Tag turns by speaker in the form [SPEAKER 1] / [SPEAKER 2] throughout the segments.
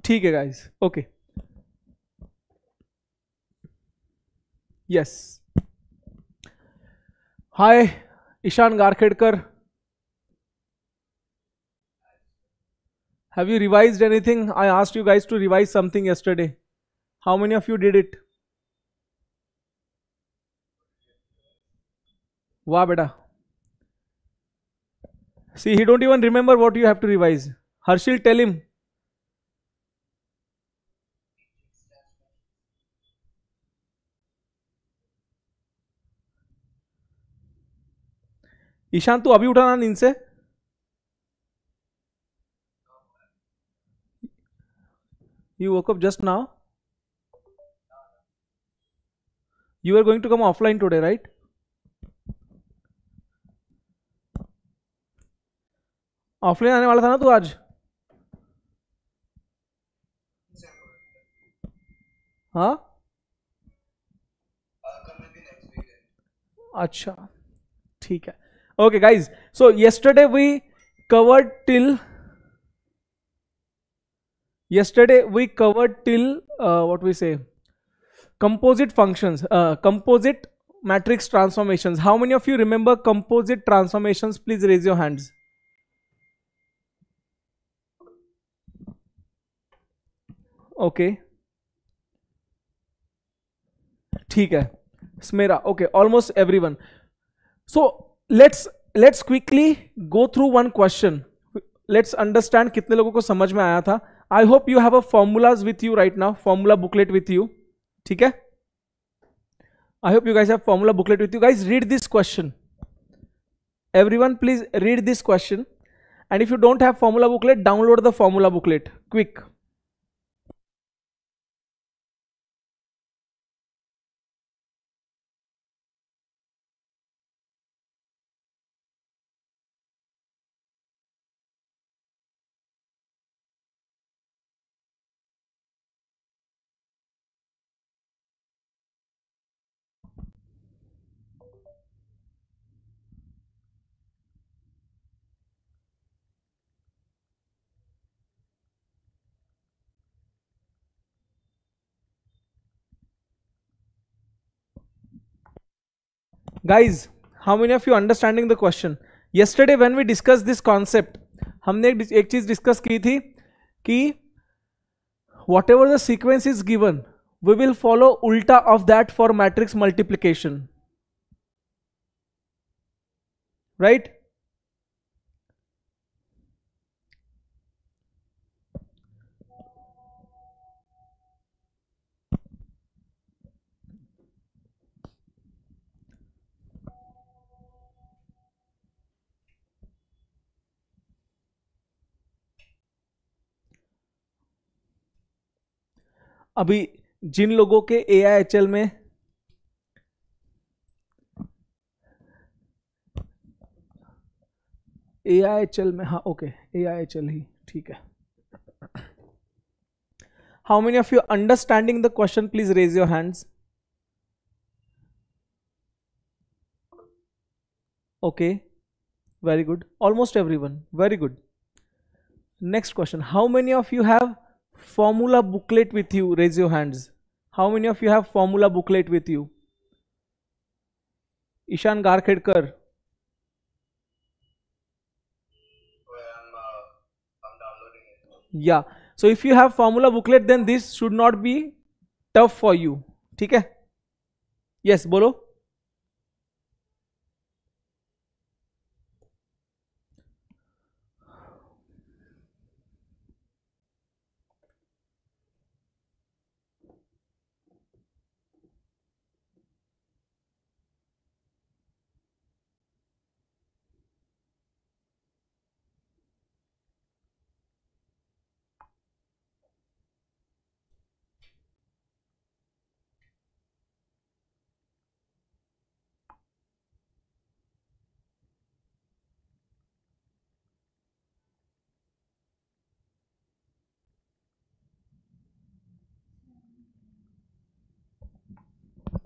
[SPEAKER 1] ठीक है guys, okay, yes, hi Ishan Garkhedkar, have you revised anything? I asked you guys to revise something yesterday. How many of you did it? वाह बेटा, see he don't even remember what you have to revise. Harshil, tell him. Ishan तू अभी उठा ना नींद से? You woke up just now? You are going to come offline today, right? Offline आने वाला था ना तू आज? हाँ, अच्छा, ठीक है, okay guys, so yesterday we covered till what we say, composite functions, composite matrix transformations. How many of you remember composite transformations? Please raise your hands. Okay, ठीक है, Smera, okay, almost everyone. So let's quickly go through one question. Let's understand कितने लोगों को समझ में आया था. I hope you have a formulas with you right now, formula booklet with you. ठीक है, I hope you guys have formula booklet with you. Guys, read this question. Everyone, please read this question. And if you don't have formula booklet, download the formula booklet. Quick. Guys, how many of you understanding the question? Yesterday when we discussed this concept, हमने एक चीज discuss की थी कि whatever the sequence is given, we will follow ulta of that for matrix multiplication, right? अभी जिन लोगों के AIHL में में, हाँ ओके, AIHL ही ठीक है. How many of you understanding the question? Please raise your hands. Okay, very good. Almost everyone. Very good. Next question. How many of you have formula booklet with you? Raise your hands. How many of you have formula booklet with you? Ishan Garkhedkar. Yeah. So if you have formula booklet, then this should not be tough for you. ठीक है? Yes, बोलो.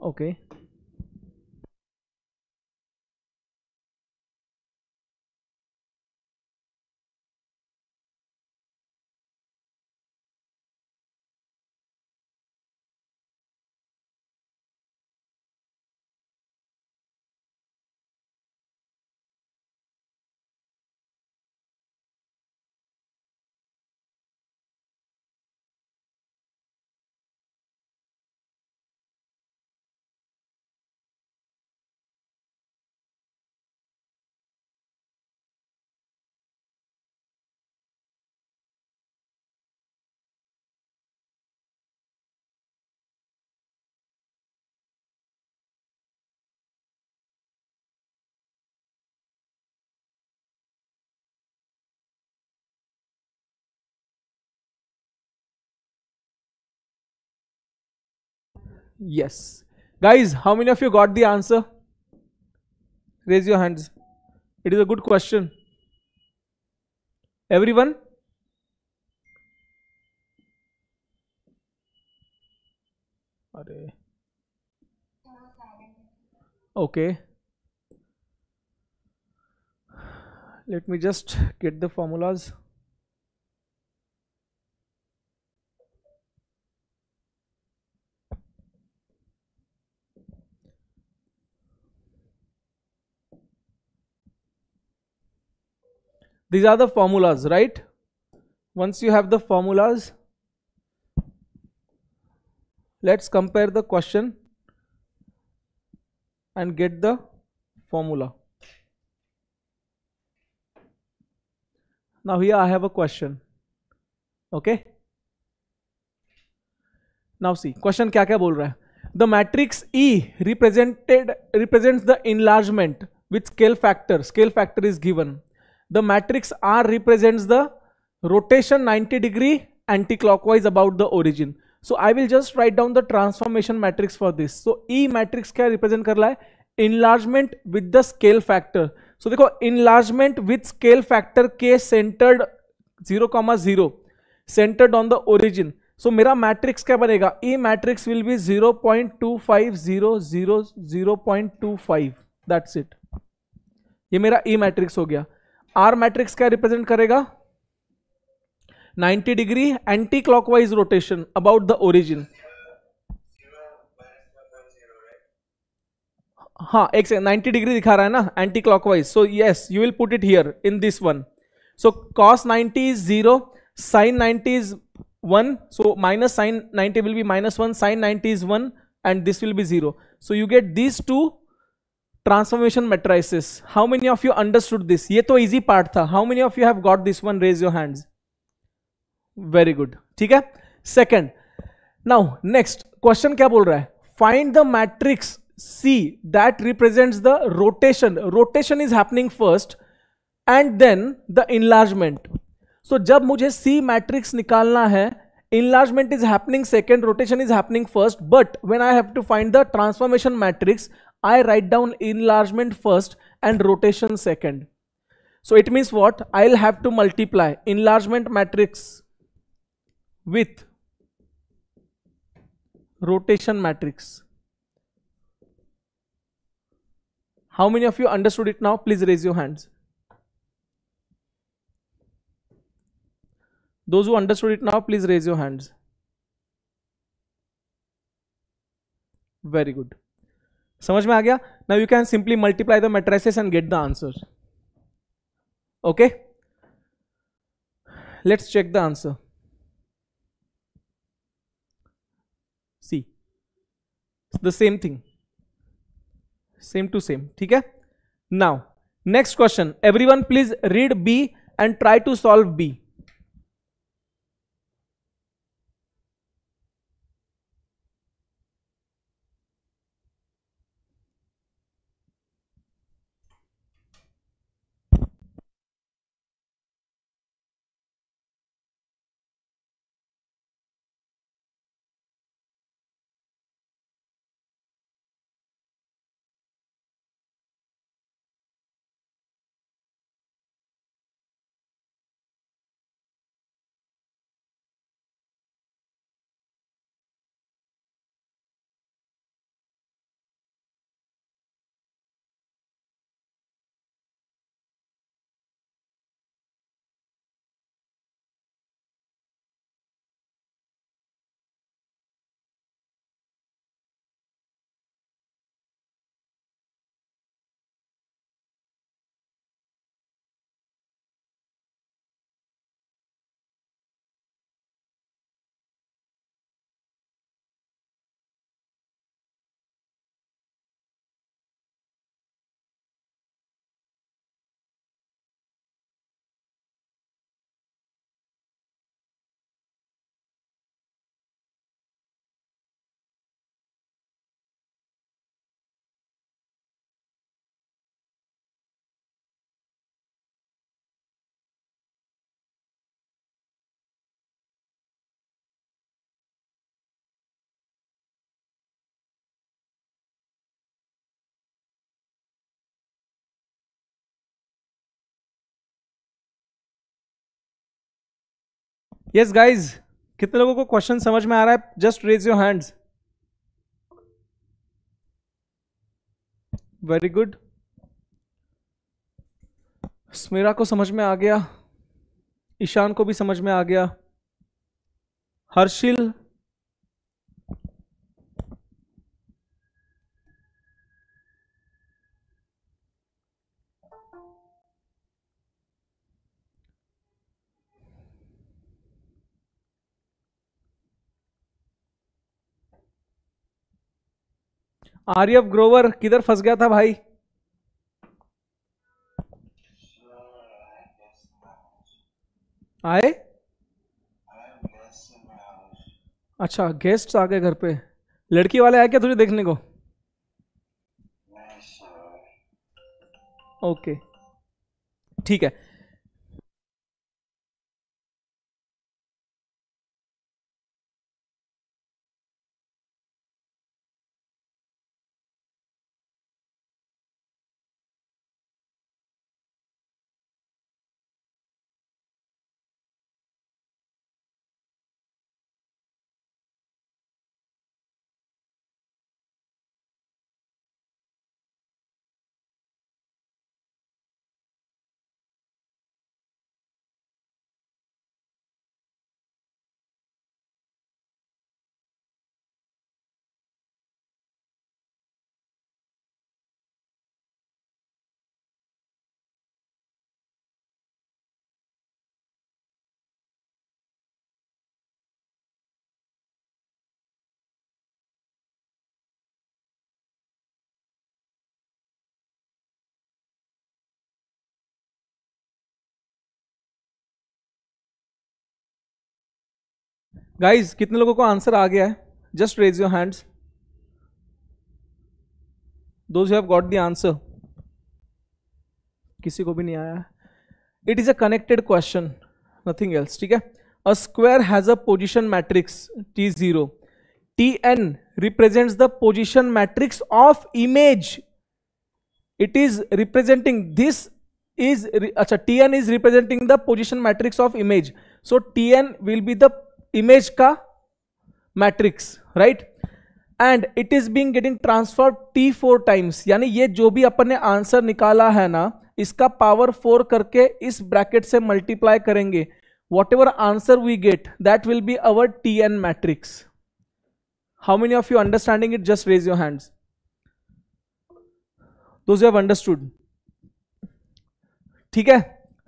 [SPEAKER 1] Okay. Yes. Guys, how many of you got the answer? Raise your hands. It is a good question. Everyone? Okay. Let me just get the formulas. These are the formulas, right? Once you have the formulas, let's compare the question and get the formula. Now here I have a question. Okay. Now see, question क्या क्या बोल रहा है? The matrix E represents the enlargement with scale factor. Scale factor is given. The matrix R represents the rotation 90 degree anti-clockwise about the origin. So I will just write down the transformation matrix for this. So E matrix क्या represent कर रहा है? Enlargement with the scale factor. So देखो enlargement with scale factor के centered 0,0 centered on the origin. So मेरा matrix क्या बनेगा? E matrix will be 0.2500 0.25. That's it. ये मेरा E मैट्रिक्स हो गया. R मैट्रिक्स क्या रिप्रेजेंट करेगा? 90 degree anti clockwise rotation about the origin. हाँ एक सेकंड, 90 डिग्री दिखा रहा है ना anti clockwise. So yes you will put it here in this one. So cos 90 is 0, sin 90 is 1, so minus sin 90 will be -1, sin 90 is 1, and this will be 0. So you get these two transformation matrices. How many of you understood this? ये तो easy part था. How many of you have got this one? Raise your hands. Very good. ठीक है. Second, now next question क्या बोल रहा है? Find the matrix C that represents the rotation. Rotation is happening first and then the enlargement. So जब मुझे C matrix निकालना है, enlargement is happening second, rotation is happening first, but when I have to find the transformation matrix, I write down enlargement first and rotation second. So it means what? I'll have to multiply enlargement matrix with rotation matrix. How many of you understood it now? Please raise your hands. Those who understood it now, please raise your hands. Very good. समझ में आ गया? Now you can simply multiply the matrices and get the answers. Okay? Let's check the answer. See, the same thing. Same to same. ठीक है? Now, next question. Everyone please read B and try to solve B. Yes guys, कितने लोगों को question समझ में आ रहा है? Just raise your hands. Very good. Smira को समझ में आ गया, ईशान को भी समझ में आ गया, हर्षिल, आर्यव ग्रोवर किधर फंस गया था भाई? आए? अच्छा, गेस्ट आ गए घर पे। लड़की वाले आए क्या तुझे देखने को? ओके, ठीक है। गाइज, कितने लोगों को आंसर आ गया है? Just raise your hands, those who have got the answer. किसी को भी नहीं आया है। It is a connected question, nothing else, ठीक है। A square has a position matrix T0, Tn represents the position matrix of image. It is representing this is अच्छा, Tn is representing the position matrix of image. So Tn will be the image का matrix, right? And it is being getting transferred T4 times. यानी ये जो भी अपन ने answer निकाला है ना, इसका पावर 4 करके इस ब्रैकेट से मल्टीप्लाई करेंगे. Whatever answer we get, that will be our Tn matrix. How many of you understanding it? Just raise your hands. Those who have understood. ठीक है.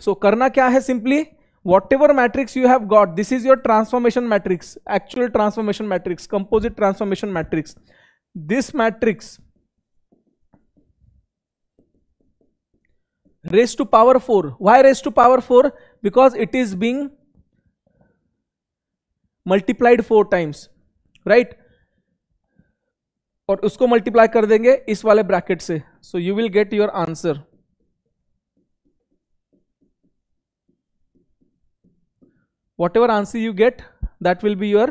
[SPEAKER 1] So करना क्या है? Simply whatever matrix you have got, this is your transformation matrix, actual transformation matrix, composite transformation matrix. This matrix raised to power 4. Why raised to power 4? Because it is being multiplied 4 times, right? और उसको multiply कर देंगे इस वाले bracket से. So you will get your answer. Whatever answer you get, that will be your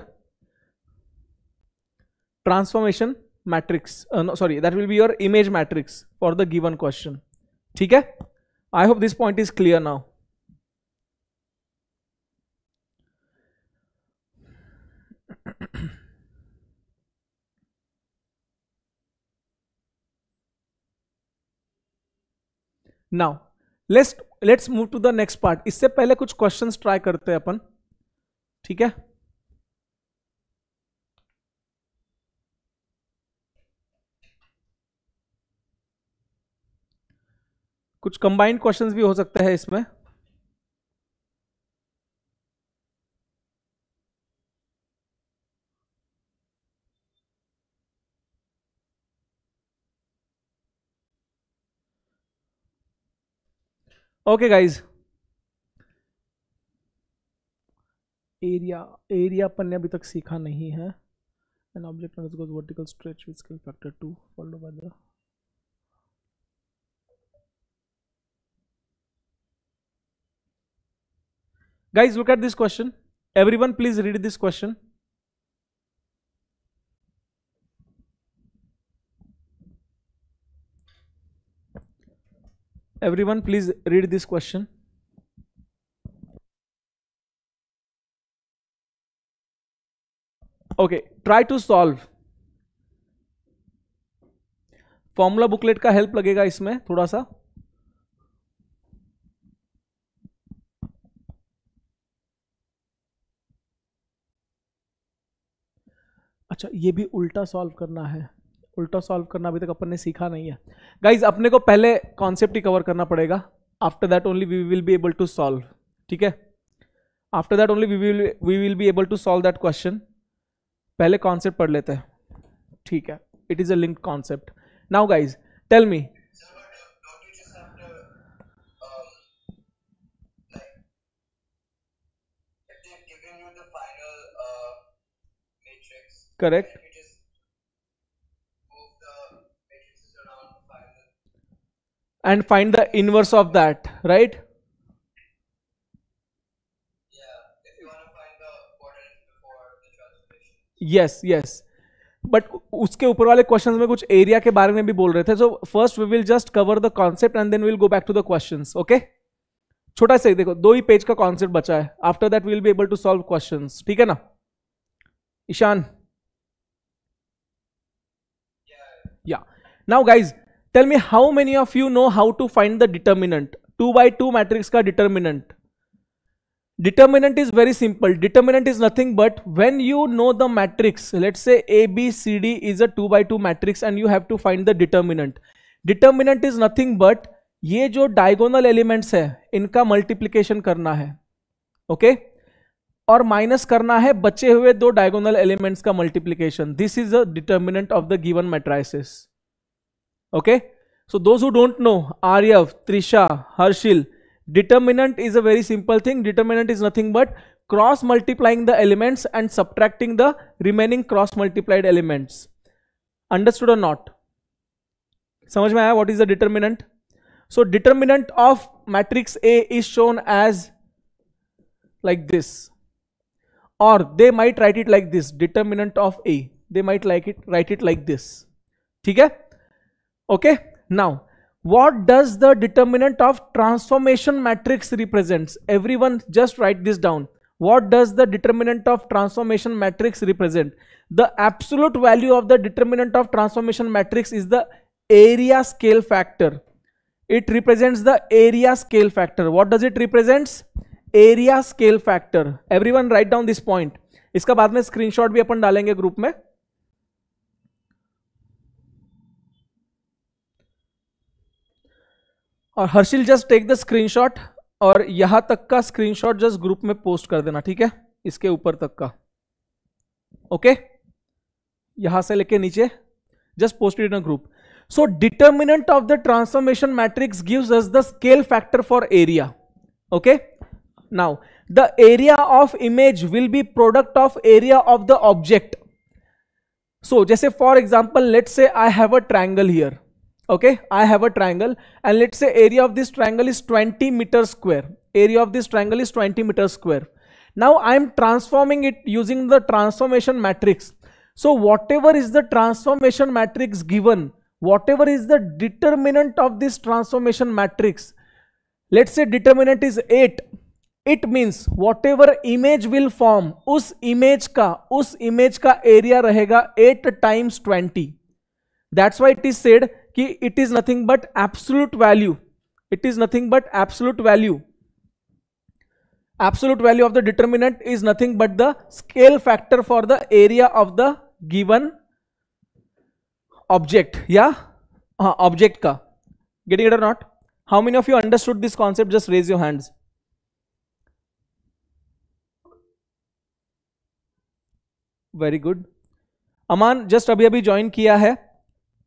[SPEAKER 1] transformation matrix. That will be your image matrix for the given question. ठीक है? I hope this point is clear now. Now let's move to the next part. इससे पहले कुछ questions try करते हैं अपन. ठीक है? कुछ कंबाइंड क्वेश्चंस भी हो सकते हैं इसमें. ओके गाइज, एरिया अपन ने अभी तक सीखा नहीं है. An object undergoes vertical stretch with scale factor 2 followed by the guys, look at this question. Everyone please read this question. Everyone please read this question. Okay, try to solve. Formula booklet का help लगेगा इसमें थोड़ा सा. अच्छा, ये भी उल्टा solve करना है. उल्टा सॉल्व करना अभी तक अपन ने सीखा नहीं है गाइज. अपने को पहले कॉन्सेप्ट ही कवर करना पड़ेगा. After that only we will be able to solve. ठीक है, after that only we will be able to solve that question. पहले कॉन्सेप्ट पढ़ लेते हैं. ठीक है, it is a linked concept. Now guys tell me. Correct. And find the inverse of that, right?
[SPEAKER 2] Yeah, if you want to find the coordinates before the transformation.
[SPEAKER 1] Yes, yes. But उसके ऊपर वाले questions में कुछ area के बारे में भी बोल रहे थे. So first we will just cover the concept and then will go back to the questions. Okay, छोटा सा ही देखो, 2 ही पेज का कॉन्सेप्ट बचा है. After that we will be able to solve questions. ठीक है ना Ishan? Yeah. Now guys, tell me how many of you know how to find the determinant? 2 by 2 matrix का determinant. Determinant is very simple. Determinant is nothing but when you know the matrix, let's say A, B, C, D is a 2 by 2 matrix and you have to find the determinant. Determinant is nothing but ये जो diagonal elements है इनका multiplication करना है. Okay? और minus करना है बचे हुए 2 डायगोनल एलिमेंट्स का multiplication. This is a determinant of the given matrices. Okay, so those who don't know, Aaryav, Trisha, Harshil, determinant is a very simple thing. Determinant is nothing but cross multiplying the elements and subtracting the remaining cross multiplied elements. Understood or not? समझ में आया what is the determinant? So determinant of matrix A is shown as like this. Or they might write it like this, determinant of A. They might write it like this. ठीक है? Okay. Now, what does the determinant of transformation matrix represents? Everyone, just write this down. What does the determinant of transformation matrix represent? The absolute value of the determinant of transformation matrix is the area scale factor. It represents the area scale factor. What does it represents? Area scale factor. Everyone write down this point. इसका बाद में screenshot भी अपन डालेंगे group में. और Harshil just take the screenshot और यहां तक का स्क्रीनशॉट जस्ट ग्रुप में पोस्ट कर देना. ठीक है, इसके ऊपर तक का. ओके, यहां से लेके नीचे just post it in a group. So determinant of the transformation matrix gives us the scale factor for area. Okay, now the area of image will be product of area of the object. So जैसे for example let's say I have a triangle here. Okay, I have a triangle and let's say area of this triangle is 20 meters square. Area of this triangle is 20 meters square. Now I am transforming it using the transformation matrix. So whatever is the transformation matrix given, whatever is the determinant of this transformation matrix, let's say determinant is 8. It means whatever image will form, उस image का area रहेगा 8 times 20. That's why it is said कि it is nothing but absolute value. It is nothing but absolute value. Absolute value of the determinant is nothing but the scale factor for the area of the given object. Yeah, object का. Getting it or not? How many of you understood this concept? Just raise your hands. Very good. Aman just अभी अभी join किया है.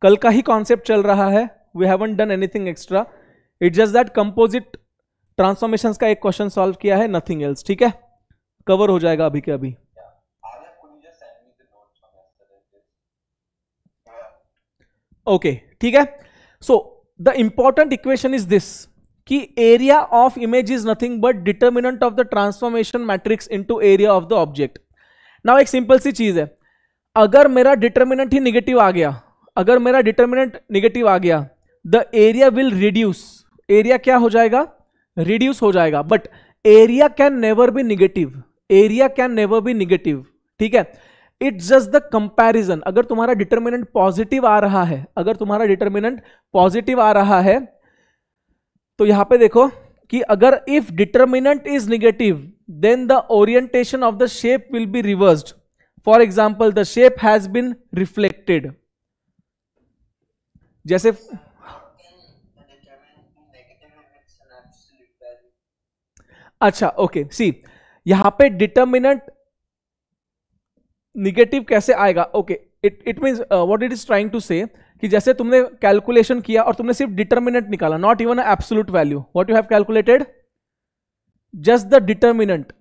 [SPEAKER 1] कल का ही concept चल रहा है. We haven't done anything extra. It just that composite transformations का एक क्वेश्चन सॉल्व किया है, नथिंग एल्स. ठीक है, कवर हो जाएगा अभी के अभी. ओके, ठीक है. So the important equation is this कि area of image is nothing but determinant of the transformation matrix into area of the object. Now एक सिंपल सी चीज है, अगर मेरा डिटर्मिनेंट ही निगेटिव आ गया, अगर मेरा डिटर्मिनेंट निगेटिव आ गया, the area will reduce. Area क्या हो जाएगा? रिड्यूस हो जाएगा. But area can never be negative. Area can never be negative. ठीक है, इट्स जस्ट द कंपैरिजन। अगर तुम्हारा डिटर्मिनेंट पॉजिटिव आ रहा है, अगर तुम्हारा डिटर्मिनेंट पॉजिटिव आ रहा है, तो यहां पे देखो कि अगर if determinant is negative then the orientation of the shape will be reversed. For example the shape has been reflected. जैसे अच्छा ओके सी, यहां पे डिटर्मिनेंट निगेटिव कैसे आएगा? Okay, it means what it is trying to say कि जैसे तुमने calculation किया और तुमने सिर्फ डिटर्मिनेंट निकाला, not even absolute value, what you have calculated just the determinant.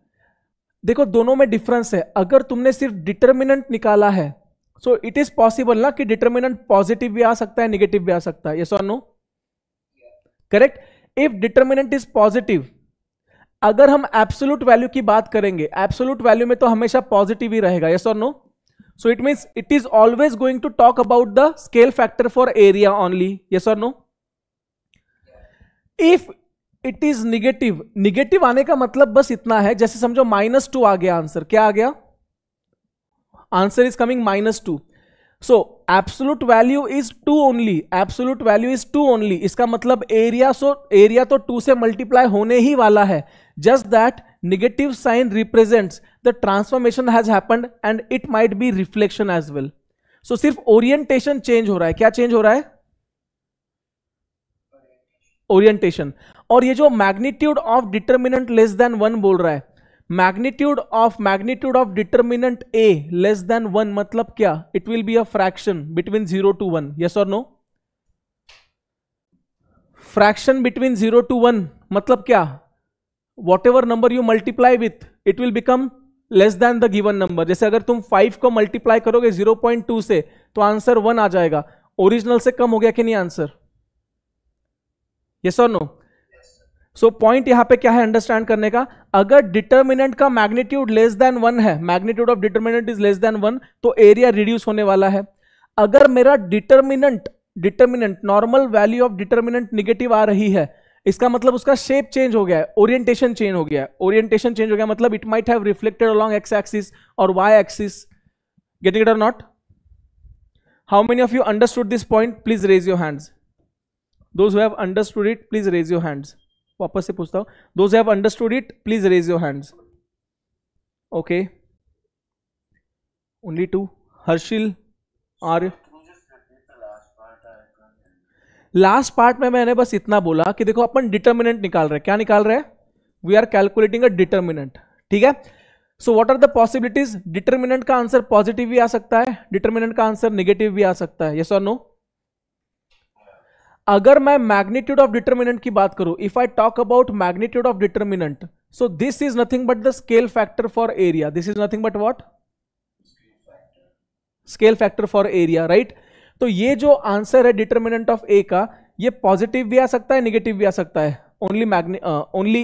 [SPEAKER 1] देखो दोनों में डिफरेंस है। अगर तुमने सिर्फ डिटर्मिनेंट निकाला है सो इट इज पॉसिबल ना कि डिटर्मिनेंट पॉजिटिव भी आ सकता है, नेगेटिव भी आ सकता है, यस और no? Correct. If determinant is positive, अगर हम एब्सोल्यूट वैल्यू की बात करेंगे, एब्सोल्यूट वैल्यू में तो हमेशा पॉजिटिव ही रहेगा, यस और no? So it means it is always going to talk about the scale factor for area only, yes और no? If it is negative, negative आने का मतलब बस इतना है, जैसे समझो -2 आ गया आंसर, क्या आ गया? Answer is coming -2। So absolute value is 2 only, absolute value is 2 only, इसका मतलब एरिया, सो एरिया तो 2 से मल्टीप्लाई होने ही वाला है। Just that negative sign represents the transformation has happened and it might be reflection as well. So सिर्फ orientation change हो रहा है। क्या चेंज हो रहा है? ओरिएंटेशन। और ये जो magnitude of determinant less than 1 बोल रहा है, magnitude of determinant A less than 1 मतलब क्या? It will be a fraction between 0 to 1, yes और नो? फ्रैक्शन बिटवीन 0 to 1 मतलब क्या? What ever number you multiply with it will become less than the given number. जैसे अगर तुम 5 को multiply करोगे 0.2 से तो आंसर 1 आ जाएगा। ओरिजिनल से कम हो गया कि नहीं आंसर? यस और नो? सो पॉइंट यहां पे क्या है अंडरस्टैंड करने का? अगर डिटर्मिनेंट का मैग्नीट्यूड लेस देन 1 है, magnitude of determinant is less than 1, तो एरिया रिड्यूस होने वाला है। अगर मेरा determinant normal value of determinant negative आ रही है, इसका मतलब उसका शेप चेंज हो गया है, ओरिएंटेशन चेंज हो गया है। ओरिएंटेशन चेंज हो गया मतलब it might have reflected along X axis और वाई एक्सिस। गेटिंग इट और not? How many of you understood this point? Please raise your hands. Those who have understood it please raise your hands. वापस से पूछता हूं, those have understood it please raise your hands. Okay, only 2। Harshil, Arya? Last part में मैंने बस इतना बोला कि देखो अपन डिटर्मिनेंट निकाल रहे हैं। क्या निकाल रहे हैं? We are calculating a determinant, ठीक है? So what are the possibilities? Determinant का आंसर पॉजिटिव भी आ सकता है, डिटर्मिनेंट का आंसर नेगेटिव भी आ सकता है, यस और नो? अगर मैं मैग्नीट्यूड ऑफ डिटर्मिनेंट की बात करूं, if I talk about magnitude of determinant, so this is nothing but the scale factor for area. This is nothing but what? Scale factor for area, right? तो ये जो answer है determinant of ए का, ये positive भी आ सकता है, नेगेटिव भी आ सकता है, ओनली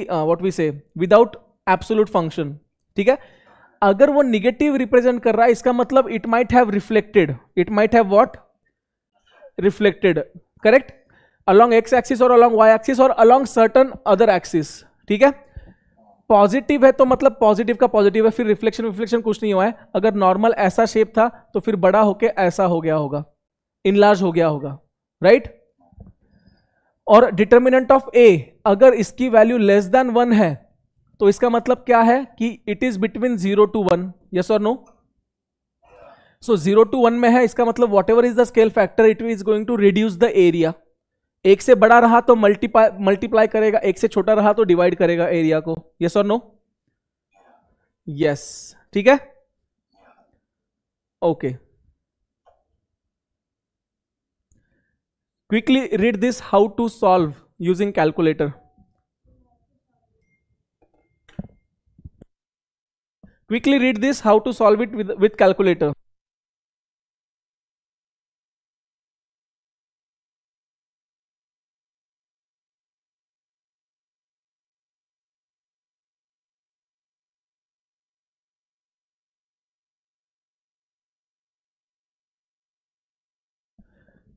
[SPEAKER 1] व्हाट वी से विदाउट एब्सोल्यूट फंक्शन, ठीक है? अगर वो निगेटिव रिप्रेजेंट कर रहा है, इसका मतलब it might have reflected, it might have what? Reflected, correct? along x axis और along y एक्सिस और along certain other एक्सिस, ठीक है? पॉजिटिव है तो मतलब पॉजिटिव का पॉजिटिव है, फिर रिफ्लेक्शन कुछ नहीं हुआ है। अगर नॉर्मल ऐसा शेप था तो फिर बड़ा होके ऐसा हो गया होगा, इनलार्ज हो गया होगा, राइट? और डिटर्मिनेंट ऑफ ए अगर इसकी वैल्यू लेस देन 1 है तो इसका मतलब क्या है कि it is between 0 to 1, yes और नो? सो 0 to 1 में है, इसका मतलब whatever is the scale factor it is going to reduce the area. एक से बड़ा रहा तो मल्टीप्लाई करेगा, एक से छोटा रहा तो डिवाइड करेगा एरिया को, यस और नो? यस, ठीक है? Okay, quickly read this how to solve using calculator. Quickly read this how to solve it with calculator.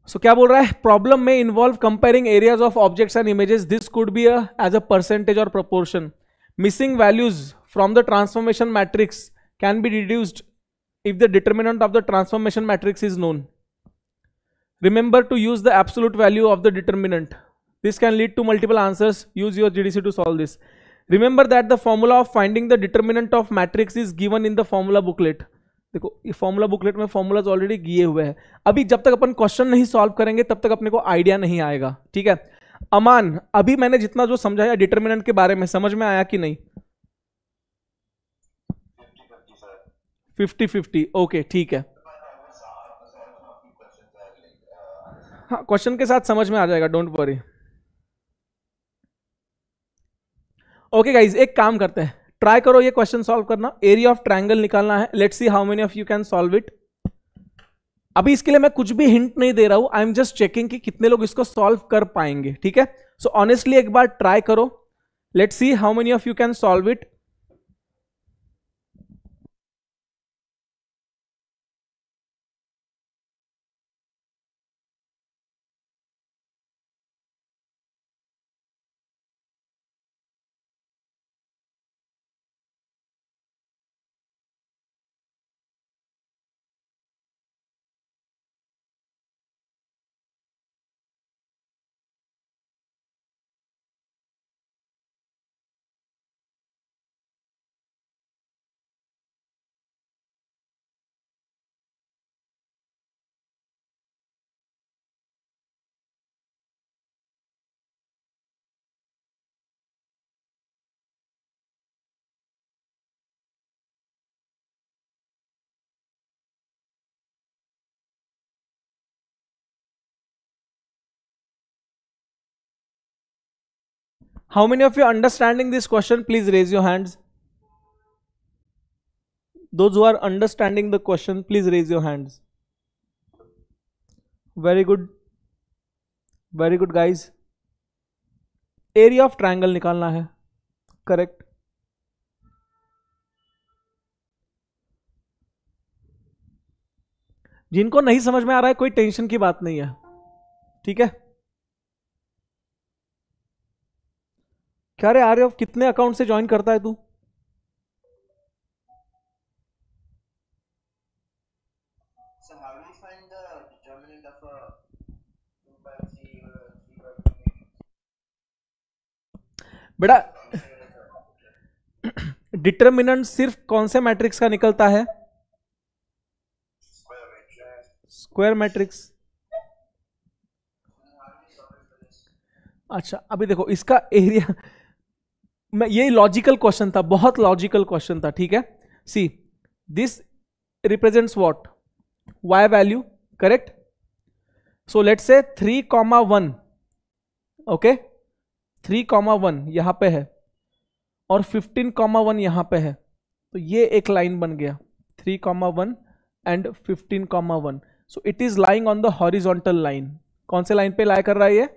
[SPEAKER 1] So क्या बोल रहा है? प्रॉब्लम में involve comparing areas of objects and images, this could be as a percentage or proportion. Missing values from the transformation matrix can be reduced if the determinant of the transformation matrix is known. Remember to use the absolute value of the determinant. This can lead to multiple answers. Use your GDC to solve this. Remember that the formula of finding the determinant of matrix is given in the formula booklet. देखो ये formula booklet में formulas already दिए हुए हैं. अभी जब तक अपन question नहीं सॉल्व करेंगे तब तक अपने को आइडिया नहीं आएगा. ठीक है अमान, अभी मैंने जितना जो समझाया डिटर्मिनेंट के बारे में समझ में आया कि नहीं? 50-50 ओके ठीक है. हाँ क्वेश्चन के साथ समझ में आ जाएगा, डोंट वरी. ओके गाइज एक काम करते हैं, ट्राई करो ये क्वेश्चन सॉल्व करना. एरिया ऑफ ट्रायंगल निकालना है. Let's see how many of you can solve it. अभी इसके लिए मैं कुछ भी हिंट नहीं दे रहा हूं, आई एम जस्ट चेकिंग कि कितने लोग इसको सॉल्व कर पाएंगे. ठीक है सो ऑनेस्टली एक बार ट्राई करो. Let's see how many of you can solve it. How many of you understanding this question? Please raise your hands. Those who are understanding the question, please raise your hands. Very good. Very good guys. Area of triangle निकालना है. Correct. जिनको नहीं समझ में आ रहा है कोई टेंशन की बात नहीं है. ठीक है क्या रे आर्यव, कितने अकाउंट से ज्वाइन करता है तू?
[SPEAKER 2] So how do we find the determinant of a 2 by 3 or a 3 by 2?
[SPEAKER 1] बेटा डिटर्मिनेंट सिर्फ कौन से मैट्रिक्स का निकलता है? Square matrix. अच्छा अभी देखो इसका एरिया मैं ये लॉजिकल क्वेश्चन था, बहुत लॉजिकल क्वेश्चन था. ठीक है see this represents what? Y value. Correct. So let's say 3,1 okay 3,1 यहां पे है और 15,1 यहां पे है. तो ये एक लाइन बन गया 3,1 and 15,1. So it is lying on the horizontal line. कौन से लाइन पे लाई कर रहा है ये?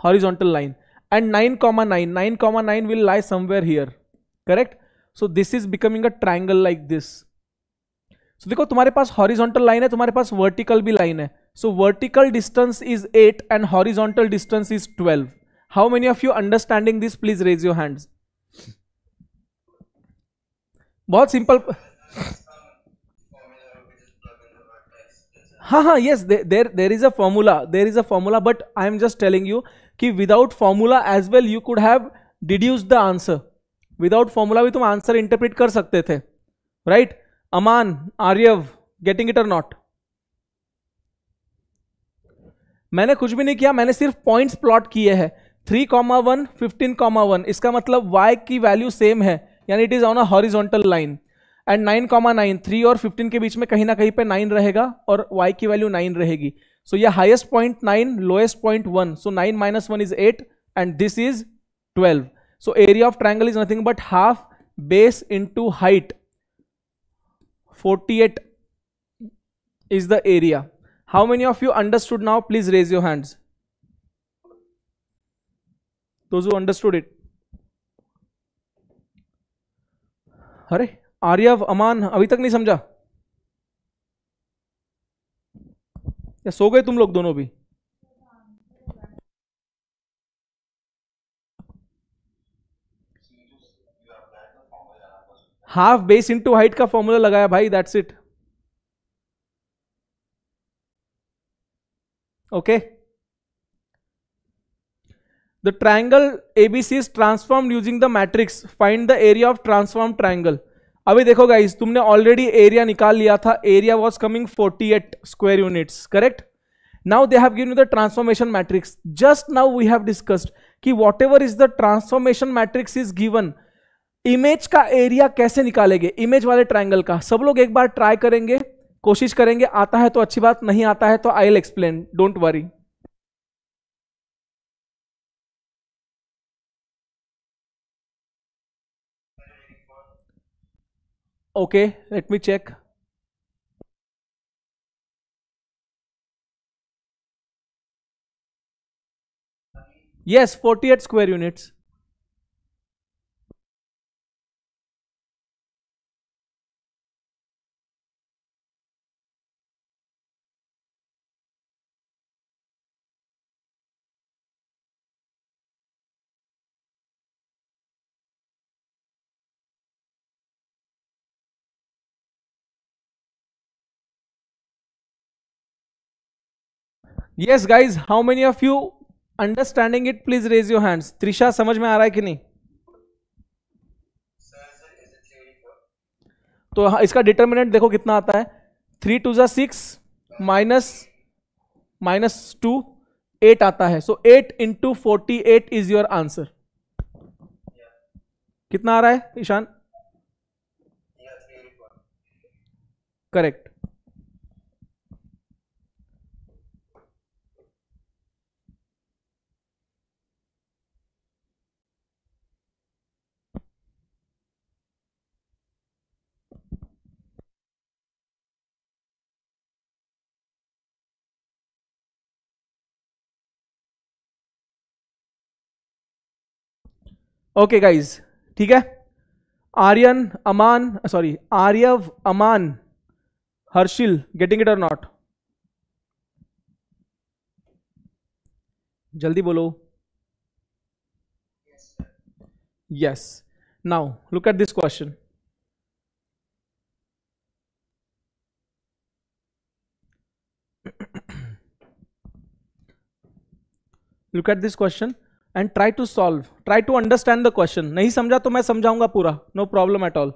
[SPEAKER 1] Horizontal line. and 9,9 will lie somewhere here. Correct. So this is becoming a triangle like this. So देखो तुम्हारे पास horizontal line है, तुम्हारे पास vertical भी line है. So vertical distance is 8 and horizontal distance is 12. How many of you understanding this? Please raise your hands. बहुत simple. हाँ yes there is a formula but I am just telling you कि without formula as well you could have deduced the answer. Without formula भी तुम answer interpret कर सकते थे. Right Aman, Aryav, getting it और not? मैंने कुछ भी नहीं किया, मैंने सिर्फ पॉइंट्स प्लॉट किए हैं. 3,1 15,1 इसका मतलब y की वैल्यू सेम है, यानी it is on a horizontal line. And 9,9 3 और 15 के बीच में कहीं ना कहीं पे 9 रहेगा और y की वैल्यू 9 रहेगी. So yeah, highest point 9, lowest point 1. So 9 minus 1 is 8 and this is 12. So area of triangle is nothing but half base into height. 48 is the area. How many of you understood now? Please raise your hands. Those who understood it. अरे आर्यव, अमान अभी तक नहीं समझा? या सो गए तुम लोग दोनों भी? हाफ बेस इंटू हाइट का फॉर्मूला लगाया भाई, that's it. Okay. The triangle ABC is transformed using the matrix. Find the area of transformed triangle. अभी देखो गाइस, तुमने ऑलरेडी एरिया निकाल लिया था. Area was coming 48 square units, correct. Now they have given you the transformation matrix. Just now we have discussed कि whatever is the transformation matrix is given, image का area कैसे निकालेंगे, image वाले triangle का. सब लोग एक बार try करेंगे, कोशिश करेंगे. आता है तो अच्छी बात, नहीं आता है तो I will explain, don't worry. Okay, let me check. Yes, 48 square units. Yes, guys, how many of you understanding it? Please raise your hands. Trisha, समझ में आ रहा है कि नहीं? तो इसका डिटर्मिनेंट देखो कितना आता है. 3 2 जा 6 माइनस 2 8 आता है. सो 8 इंटू 48 इज योर आंसर. कितना आ रहा है ईशान? करेक्ट. ओके गाइज, ठीक है. Aryan, Aman, sorry Aaryav, Aman, Harshil, getting it और नॉट? जल्दी बोलो. Yes. Now look at this question. Look at this question and try to solve, try to understand the question. नहीं समझा तो मैं समझाऊंगा पूरा, no problem at all.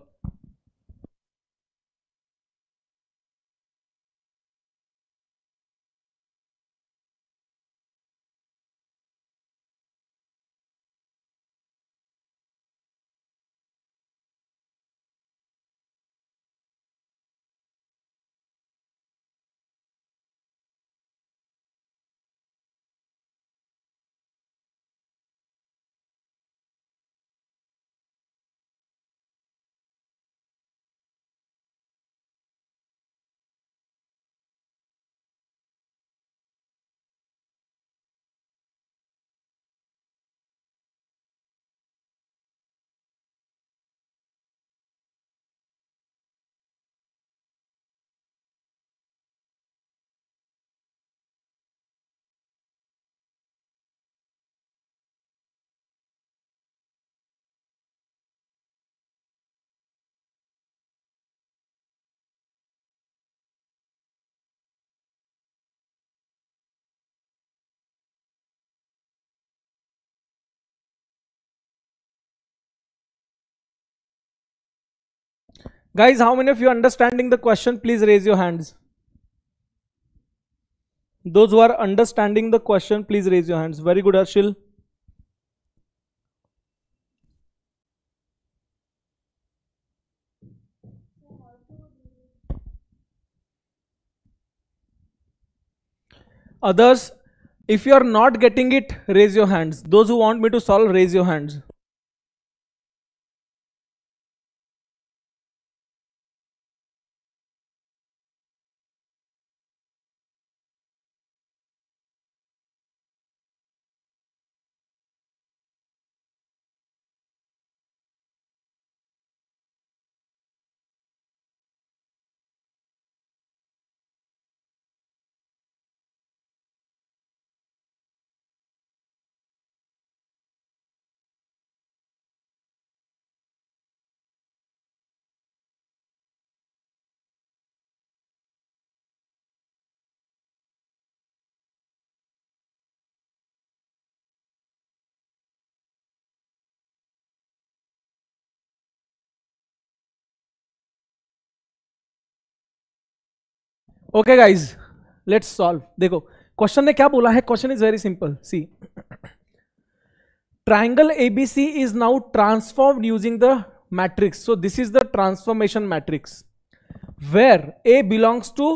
[SPEAKER 1] Guys, how many of you understanding the question? Please raise your hands. Those who are understanding the question, please raise your hands. Very good, Harshil. Others, if you are not getting it, raise your hands. Those who want me to solve, raise your hands. Okay guys, let's solve. देखो question ने क्या बोला है. Question is very simple. See, triangle ABC is now transformed using the matrix. So this is the transformation matrix where A belongs to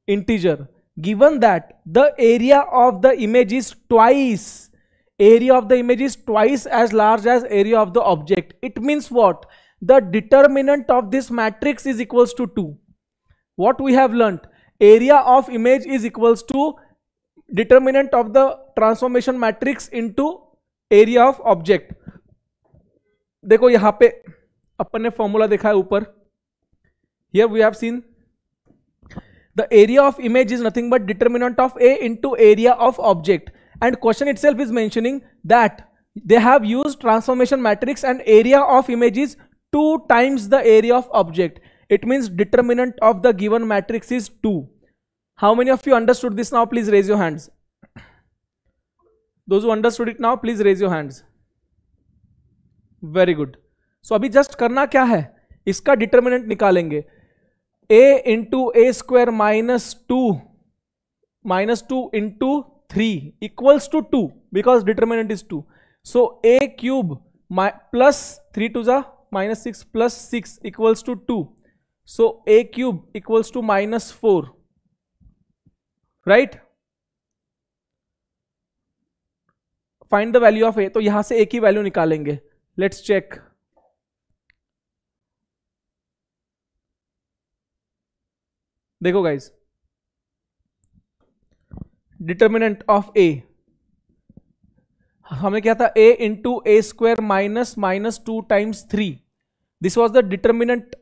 [SPEAKER 1] integer. Given that the area of the image is twice as large as area of the object, it means what? The determinant of this matrix is equals to 2. What we have learnt? Area of image is equals to determinant of the transformation matrix into area of object. देखो यहां पे अपन ने formula देखा है ऊपर. Here we have seen the area of image is nothing but determinant of A into area of object. And question itself is mentioning that they have used transformation matrix and area of image is 2 times the area of object. It means determinant of the given matrix is 2. How many of you understood this now? Please raise your hands. Those who understood it now, please raise your hands. Very good. So अभी just करना क्या है, इसका determinant निकालेंगे. a into A square minus two into 3 equals to 2 because determinant is 2. सो a cube plus 3 टू जा -6 plus 6 equals to 2. सो a cube equals to -4. Right. Find the value of A. तो यहां से ए की वैल्यू निकालेंगे. Let's check. देखो गाइस, डिटर्मिनेंट ऑफ ए हमने क्या था, A into A square -2 times 3. This was the determinant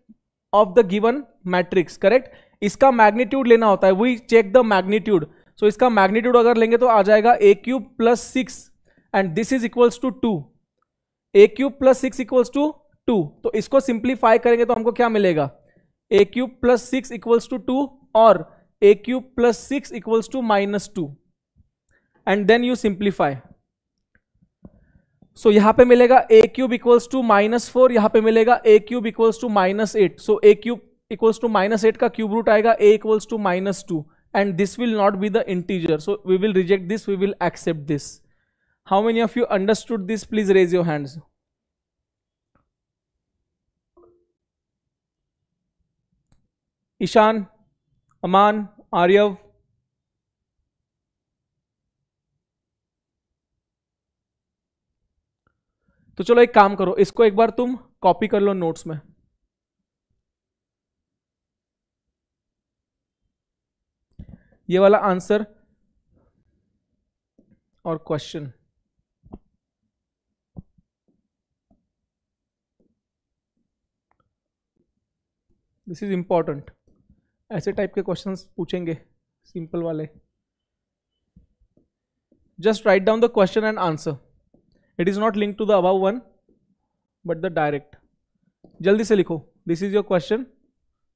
[SPEAKER 1] of the given matrix. Correct. इसका मैग्नीट्यूड लेना होता है. We check the magnitude. So इसका मैग्नीट्यूड अगर लेंगे तो आ जाएगा A cube plus 6 and this is equals to 2. A cube plus 6 equals to 2. तो इसको सिंप्लीफाई करेंगे तो हमको क्या मिलेगा, A cube plus 6 equals to 2 और A cube plus 6 equals to -2. And then you simplify. So यहां पे मिलेगा ए क्यूब इक्वल्स टू -4, यहां पे मिलेगा A cube equals to -8. So A cube equals to -8 का क्यूब रूट आएगा A equals to -2 and this will not be the integer. So we will reject this, we will accept this. How many of you understood this? Please raise your hands. Ishan, Aman, Aryav. तो चलो एक काम करो, इसको एक बार तुम copy कर लो notes में. ये वाला आंसर और क्वेश्चन. This is important. ऐसे टाइप के क्वेश्चंस पूछेंगे सिंपल वाले. Just write down the question and answer. It is not link to the above one but the direct. जल्दी से लिखो. This is your question,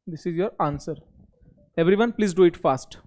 [SPEAKER 1] this is your answer. Everyone please do it fast.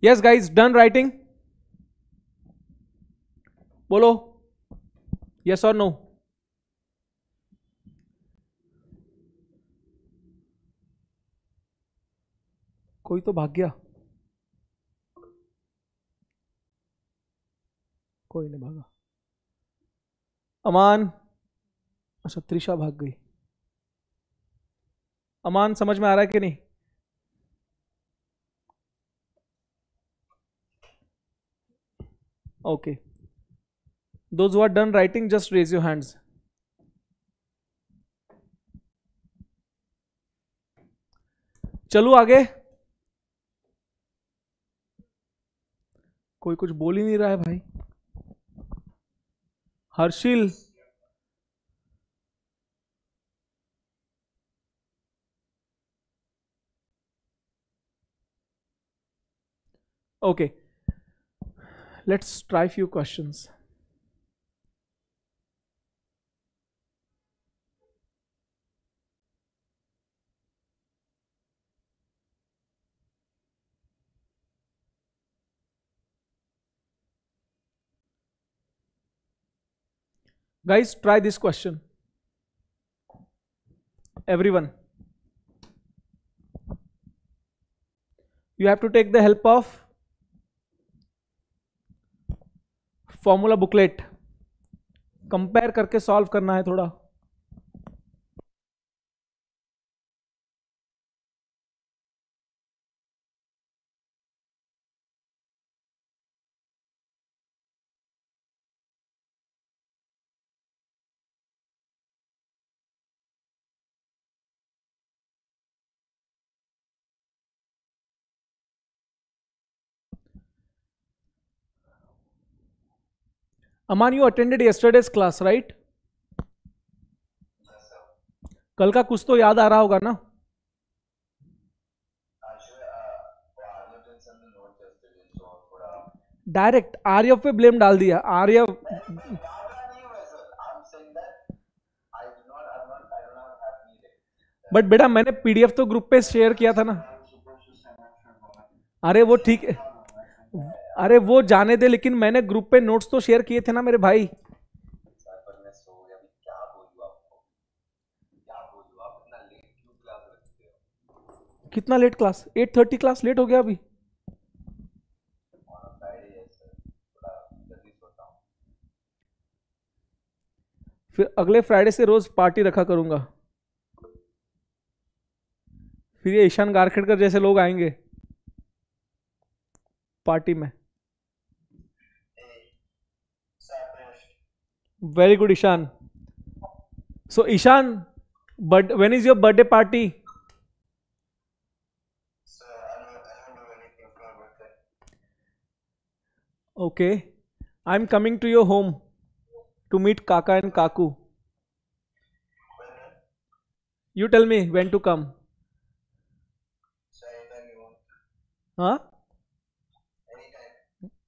[SPEAKER 1] Yes guys, done writing? बोलो yes और no. कोई तो भाग गया, कोई नहीं भागा। अमान, अच्छा त्रिशा भाग गई। अमान समझ में आ रहा है कि नहीं? Okay, those who are done writing just raise your hands. चलो आगे। कोई कुछ बोल ही नहीं रहा है भाई। Harshil, okay, let's try few questions. Guys, try this question. Everyone, you have to take the help of formula booklet, compare करके सॉल्व करना है थोड़ा। Aman, you attended yesterday's class right? कल का कुछ तो याद आ रहा होगा ना? डायरेक्ट आर्यव पे ब्लेम डाल दिया। आर्यव, बट बेटा मैंने पीडीएफ तो ग्रुप पे शेयर किया था ना। अरे वो ठीक है, अरे वो जाने दे, लेकिन मैंने ग्रुप पे नोट्स तो शेयर किए थे ना मेरे भाई। कितना लेट क्लास? 8:30 क्लास लेट हो गया अभी। फिर अगले फ्राइडे से रोज पार्टी रखा करूंगा। फिर ये ईशान गारखेड़कर जैसे लोग आएंगे पार्टी में। Very good Ishan. So Ishan, but when is your birthday party? Okay, I am coming to your home to meet Kaka and Kaku. You tell me when to come. हाँ?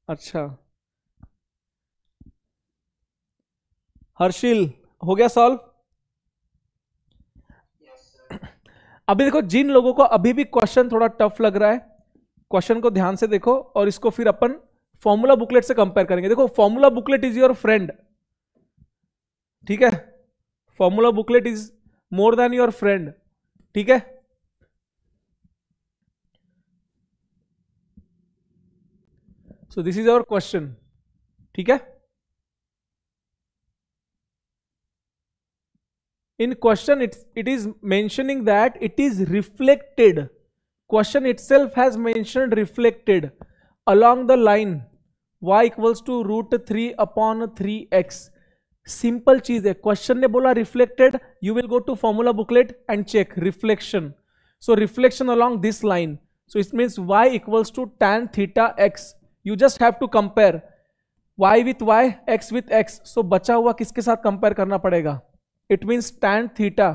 [SPEAKER 1] अच्छा, हर्षिल हो गया सॉल्व? अभी देखो, जिन लोगों को अभी भी क्वेश्चन थोड़ा टफ लग रहा है, क्वेश्चन को ध्यान से देखो और इसको फिर अपन फॉर्मूला बुकलेट से कंपेयर करेंगे। देखो, formula booklet is your friend, ठीक है? Formula booklet is more than your friend, ठीक है? So this is our question, ठीक है? In question, it is mentioning that it is reflected. Question itself has mentioned reflected along the line y equals to √3 upon 3x. Simple चीज है, question ने बोला reflected, you will go to formula booklet and check reflection. So reflection along this line, so it means y equals to tan theta x. You just have to compare y with y, x with x. So बचा हुआ किसके साथ compare करना पड़ेगा? It means tan theta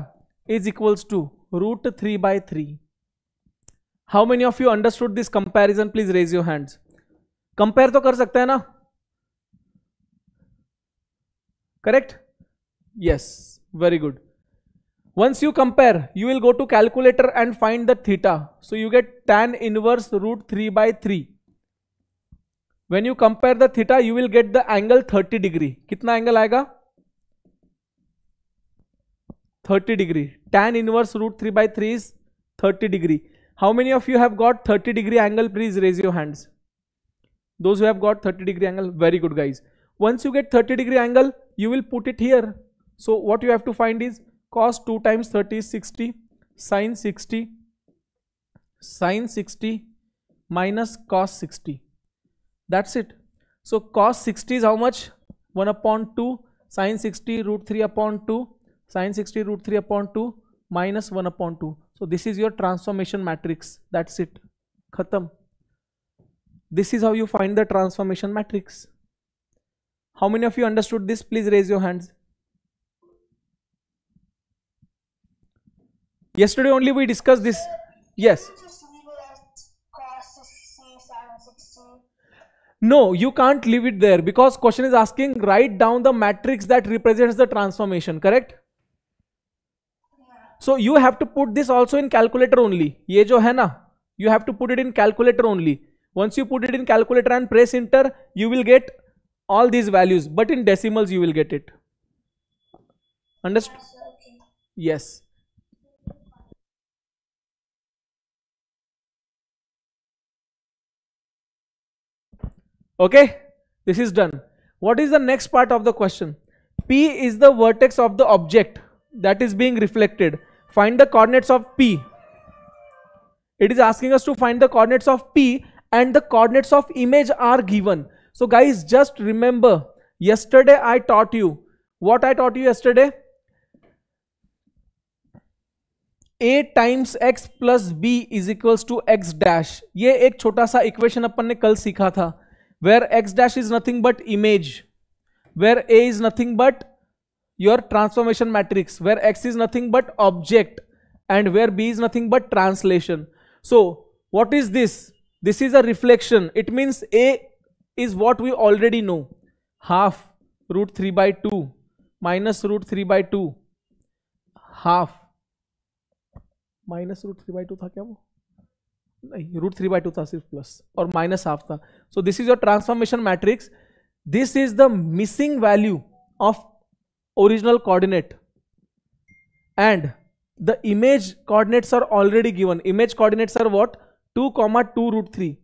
[SPEAKER 1] is equals to √3/3. How many of you understood this comparison? Please raise your hands. Compare तो कर सकते हैं ना? Correct? Yes, very good. Once you compare, you will go to calculator and find the theta. So you get tan inverse √3/3. When you compare the theta, you will get the angle 30 degree. कितना angle आएगा? 30 degree. Tan inverse root 3 by 3 is 30 degree. How many of you have got 30 degree angle? Please raise your hands. Those who have got 30 degree angle, very good guys. Once you get 30 degree angle, you will put it here. So what you have to find is cos 2 times 30 is 60, sin 60 minus cos 60. That's it. So cos 60 is how much? 1 upon 2, sin 60 root 3 upon 2, sin 60 root 3 upon 2 minus 1 upon 2. So this is your transformation matrix. That's it. Khatam. This is how you find the transformation matrix. How many of you understood this? Please raise your hands. Yesterday only we discussed this. Yes. No, you can't leave it there because question is asking write down the matrix that represents the transformation, correct? So you have to put this also in calculator only. ये जो है ना, you have to put it in calculator only. Once you put it in calculator and press enter, you will get all these values, but in decimals you will get it. Understood? Yes. Okay, this is done. What is the next part of the question? P is the vertex of the object that is being reflected. Find the coordinates of P. It is asking us to find the coordinates of P and the coordinates of image are given. So guys, just remember, yesterday I taught you. What I taught you yesterday? A times x plus b is equals to x dash. ये एक छोटा सा equation अपन ने कल सीखा था. Where x dash is nothing but image, where A is nothing but your transformation matrix, where x is nothing but object, and where B is nothing but translation. So what is this? This is a reflection. It means A is what we already know. Half root 3 by 2 minus root 3 by 2 half minus root 3 by 2 था क्या वो? नहीं, root 3 by 2 था सिर्फ plus और minus half था. So this is your transformation matrix. This is the missing value of original coordinate and the image coordinates are already given. Image coordinates are what? 2 comma 2 root 3.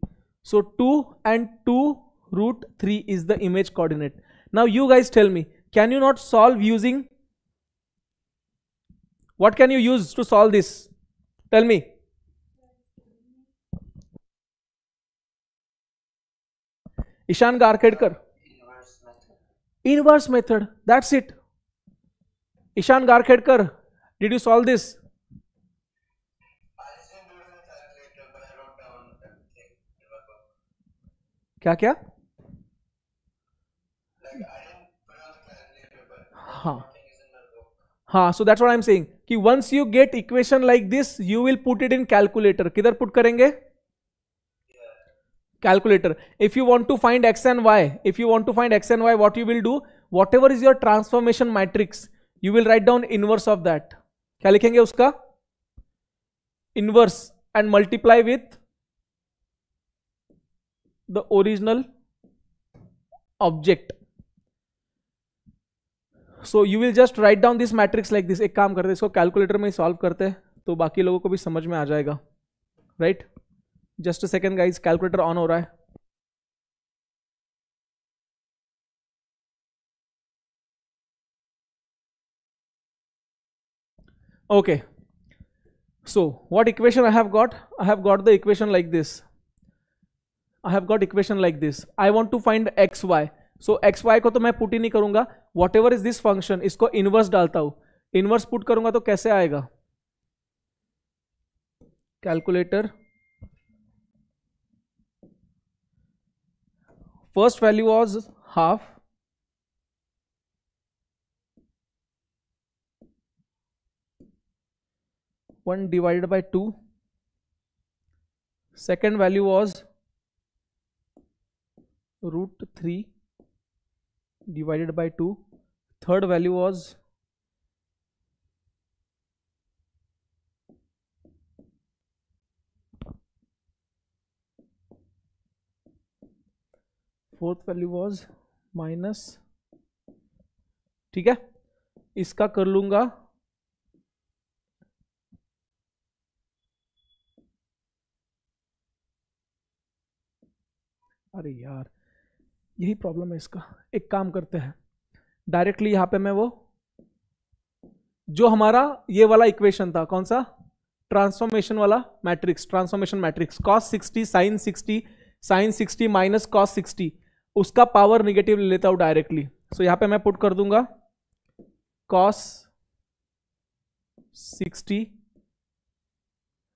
[SPEAKER 1] So 2 and 2 root 3 is the image coordinate. Now you guys tell me, can you not solve using, what can you use to solve this? Tell me. Ishan Garkhedkar. Inverse method. That's it. Ishan Garkhedkar, did you solve this?
[SPEAKER 2] I didn't do it in the calculator, but I wrote down everything in my book.
[SPEAKER 1] क्या?
[SPEAKER 2] Like I didn't put it on the calculator, but
[SPEAKER 1] हाँ.
[SPEAKER 2] everything is in my book.
[SPEAKER 1] हाँ, so that's what I'm saying. कि once you get equation like this, you will put it in calculator. किधर put करेंगे? Calculator. If you want to find x and y, what you will do, whatever is your transformation matrix, you will write down inverse of that. क्या लिखेंगे उसका? Inverse and multiply with the original object. So you will just write down this matrix like this. एक काम करते हैं, इसको calculator में solve करते हैं तो बाकी लोगों को भी समझ में आ जाएगा. Right? Just a second guys, calculator on हो रहा है. Okay, so what equation I have got? I have got the equation like this. I want to find xy. So xy को तो मैं पुट ही नहीं करूंगा. Whatever is this function, इसको inverse डालता हूं. इनवर्स पुट करूंगा तो कैसे आएगा? Calculator. First value was half. One divided by 2. Second value was root 3 divided by 2. Third value was fourth value was minus, ठीक है, इसका कर लूंगा अरे यार यही प्रॉब्लम है इसका। एक काम करते हैं, डायरेक्टली यहां पे मैं वो जो हमारा ये वाला इक्वेशन था, कौन सा, ट्रांसफॉर्मेशन वाला matrix, transformation matrix cos 60 sin 60 sin 60 minus cos 60, उसका पावर निगेटिव ले लेता हूं डायरेक्टली। सो यहां पे मैं पुट कर दूंगा cos 60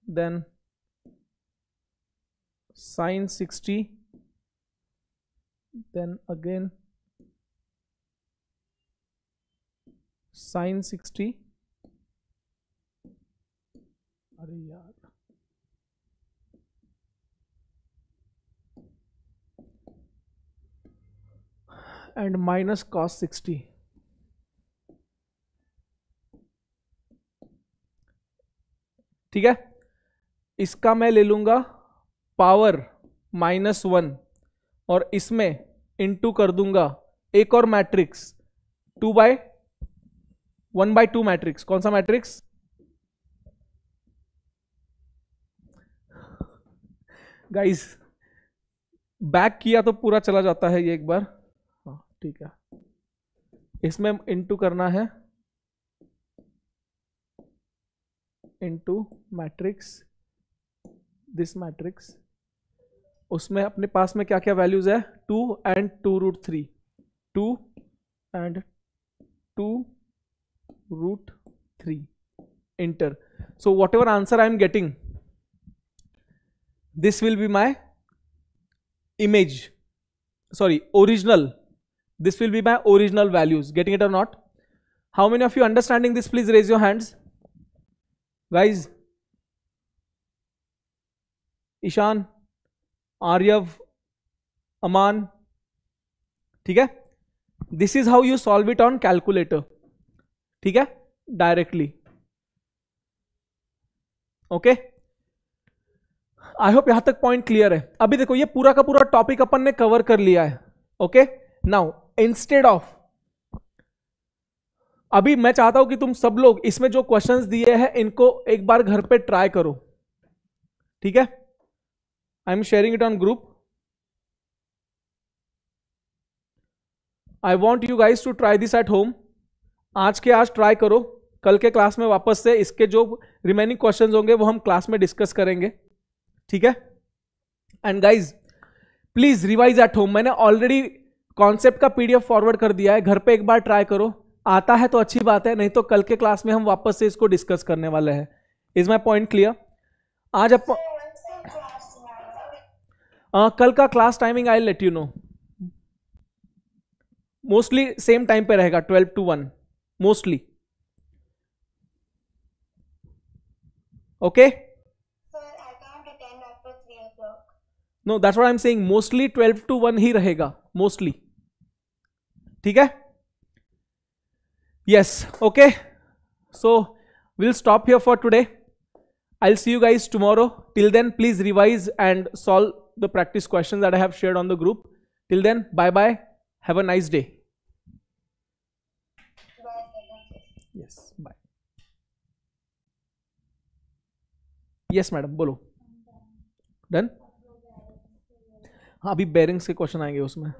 [SPEAKER 1] then sin 60 then again sin 60, अरे यार एंड माइनस cos 60, ठीक है, इसका मैं ले लूंगा पावर -1 और इसमें इनटू कर दूंगा एक और मैट्रिक्स 1/2 मैट्रिक्स। कौन सा मैट्रिक्स, गाइस बैक किया तो पूरा चला जाता है ये एक बार, हाँ ठीक है, इसमें इनटू करना है इनटू मैट्रिक्स दिस मैट्रिक्स, उसमें अपने पास में क्या क्या वैल्यूज है, 2 and 2√3, 2 and 2√3 inter. So what ever answer I am getting, this will be my image, sorry original, this will be my original values, getting it or not? How many of you understanding this? Please raise your hands guys. Ishan, Aaryav, Aman, ठीक है, this is how you solve it on calculator, ठीक है, directly, okay. I hope यहां तक point clear है। अभी देखो ये पूरा का पूरा टॉपिक अपन ने कवर कर लिया है, ओके। नाउ इंस्टेड ऑफ, अभी मैं चाहता हूं कि तुम सब लोग इसमें जो क्वेश्चंस दिए हैं इनको एक बार घर पे ट्राई करो, ठीक है। I am sharing it on group, I want you guys to try this at home. आज के आज ट्राई करो, कल के क्लास में वापस से इसके जो रिमेनिंग क्वेश्चंस होंगे वो हम क्लास में डिस्कस करेंगे, ठीक है। And guys please revise at home, मैंने ऑलरेडी कॉन्सेप्ट का पीडीएफ फॉरवर्ड कर दिया है, घर पे एक बार ट्राई करो, आता है तो अच्छी बात है, नहीं तो कल के क्लास में हम वापस से इसको डिस्कस करने वाले हैं। Is my point clear? आज कल का class timing I let you know, mostly same time पे रहेगा 12 to 1 mostly, okay. No that's what I am saying, mostly 12 to 1 ही रहेगा मोस्टली, ठीक है। Yes, okay, so will stop here for today, I will see you guys tomorrow. Till then please revise and solve the practice questions that I have shared on the group. Till then bye bye, have a nice day. Yes bye. Yes madam बोलो, done. हाँ अभी bearings के question आएंगे उसमें।